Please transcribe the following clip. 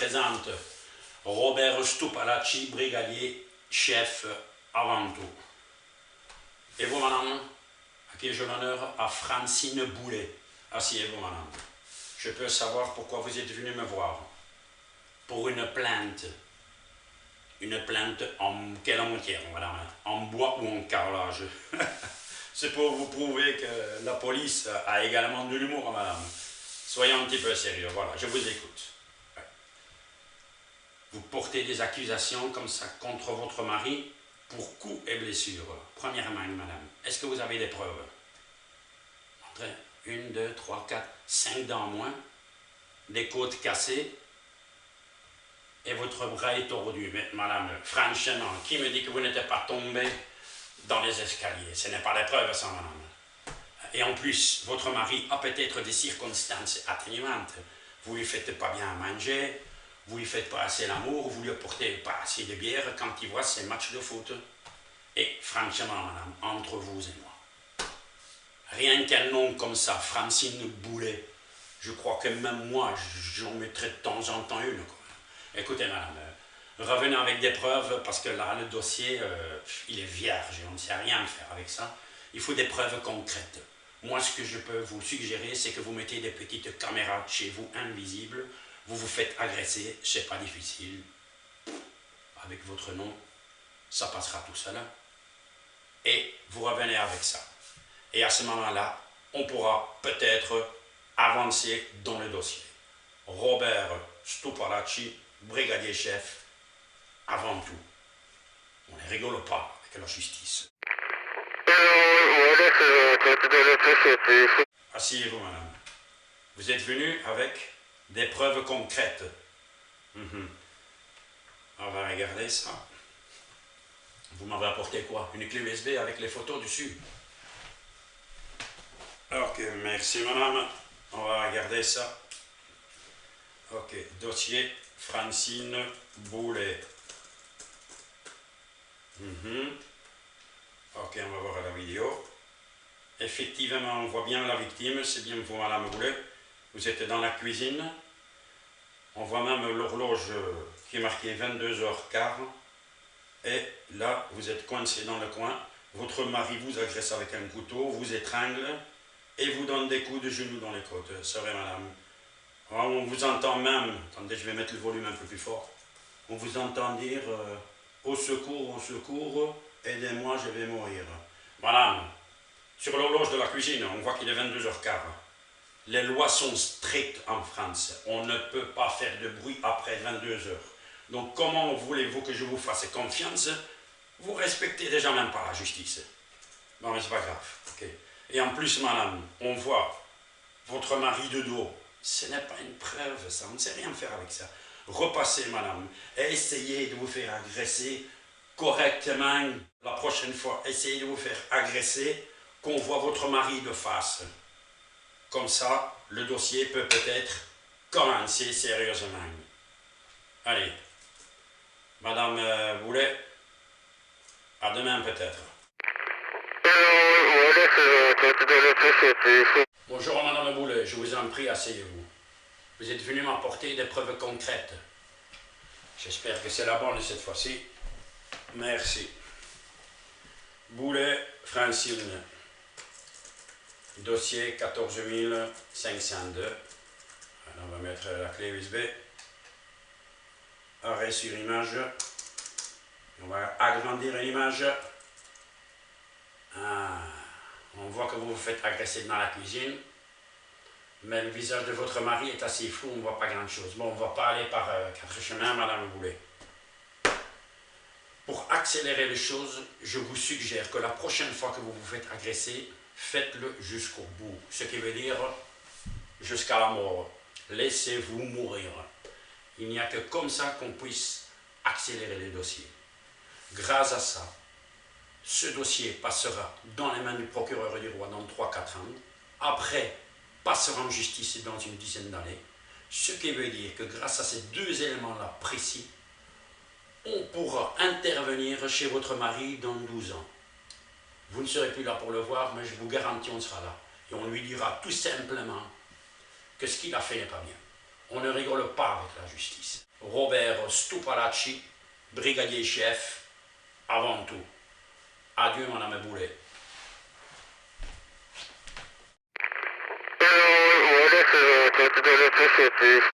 présente Robert Stupalacci, brigadier, chef avant tout. Et vous, madame, à qui ai-je l'honneur? À Francine Boulet. Asseyez-vous, madame. Je peux savoir pourquoi vous êtes venu me voir. Pour une plainte. Une plainte en quelle matière, madame? En bois ou en carrelage? C'est pour vous prouver que la police a également de l'humour, madame. Soyez un petit peu sérieux, voilà, je vous écoute. Ouais. Vous portez des accusations comme ça contre votre mari pour coups et blessures. Premièrement, madame, est-ce que vous avez des preuves? Montrez. 1, 2, 3, 4, 5 dents moins, des côtes cassées, et votre bras est tordu. Mais madame, franchement, qui me dit que vous n'êtes pas tombé dans les escaliers? Ce n'est pas la preuve, ça, madame. Et en plus, votre mari a peut-être des circonstances atténuantes. Vous ne lui faites pas bien manger, vous ne lui faites pas assez l'amour, vous ne lui apportez pas assez de bière quand il voit ses matchs de foot. Et franchement, madame, entre vous et moi, rien qu'un nom comme ça, Francine Boulet, je crois que même moi, j'en mettrais de temps en temps une, quoi. Écoutez, madame, revenez avec des preuves, parce que là, le dossier, il est vierge, on ne sait rien faire avec ça. Il faut des preuves concrètes. Moi, ce que je peux vous suggérer, c'est que vous mettez des petites caméras chez vous, invisibles, vous vous faites agresser, c'est pas difficile. Avec votre nom, ça passera tout seul. Et vous revenez avec ça. Et à ce moment-là, on pourra peut-être avancer dans le dossier. Robert Stupalacci, brigadier chef, avant tout. On ne rigole pas avec la justice. Asseyez-vous, madame. Vous êtes venu avec des preuves concrètes. On va regarder ça. Vous m'avez apporté quoi? Une clé USB avec les photos dessus. Ok, merci, madame. On va regarder ça. Ok, dossier Francine Boulet. Ok, on va voir la vidéo. Effectivement, on voit bien la victime, c'est bien vous, madame Boulet. Vous êtes dans la cuisine. On voit même l'horloge qui est marquée 22h15. Et là, vous êtes coincé dans le coin. Votre mari vous agresse avec un couteau, vous étrangle et vous donne des coups de genoux dans les côtes. C'est vrai, madame. On vous entend même, attendez, je vais mettre le volume un peu plus fort. On vous entend dire au secours, aidez-moi, je vais mourir. Madame, sur l'horloge de la cuisine, on voit qu'il est 22h15. Les lois sont strictes en France. On ne peut pas faire de bruit après 22h. Donc comment voulez-vous que je vous fasse confiance? Vous respectez déjà même pas la justice. Bon, mais c'est pas grave. Okay. Et en plus, madame, on voit votre mari de dos. Ce n'est pas une preuve, ça. On ne sait rien faire avec ça. Repassez, madame, et essayez de vous faire agresser correctement. La prochaine fois, essayez de vous faire agresser, qu'on voit votre mari de face. Comme ça, le dossier peut peut-être commencer sérieusement. Allez, madame Boulet, à demain peut-être. Bonjour madame Boulet, je vous en prie, asseyez-vous. Vous êtes venu m'apporter des preuves concrètes. J'espère que c'est la bonne cette fois-ci. Merci. Boulet, Francine. Dossier 14502. Alors, on va mettre la clé USB. Arrêt sur image. On va agrandir l'image. On voit que vous vous faites agresser dans la cuisine. Mais le visage de votre mari est assez flou, on ne voit pas grand-chose. Bon, on ne va pas aller par quatre chemins, madame Boulet. Pour accélérer les choses, je vous suggère que la prochaine fois que vous vous faites agresser, faites-le jusqu'au bout. Ce qui veut dire jusqu'à la mort. Laissez-vous mourir. Il n'y a que comme ça qu'on puisse accélérer les dossiers. Grâce à ça, ce dossier passera dans les mains du procureur du roi dans 3-4 ans. Après, passera en justice dans une dizaine d'années. Ce qui veut dire que grâce à ces deux éléments-là précis, on pourra intervenir chez votre mari dans 12 ans. Vous ne serez plus là pour le voir, mais je vous garantis, on sera là. Et on lui dira tout simplement que ce qu'il a fait n'est pas bien. On ne rigole pas avec la justice. Robert Stupalacci, brigadier chef, avant tout. Adieu, Madame Boulet. What if it's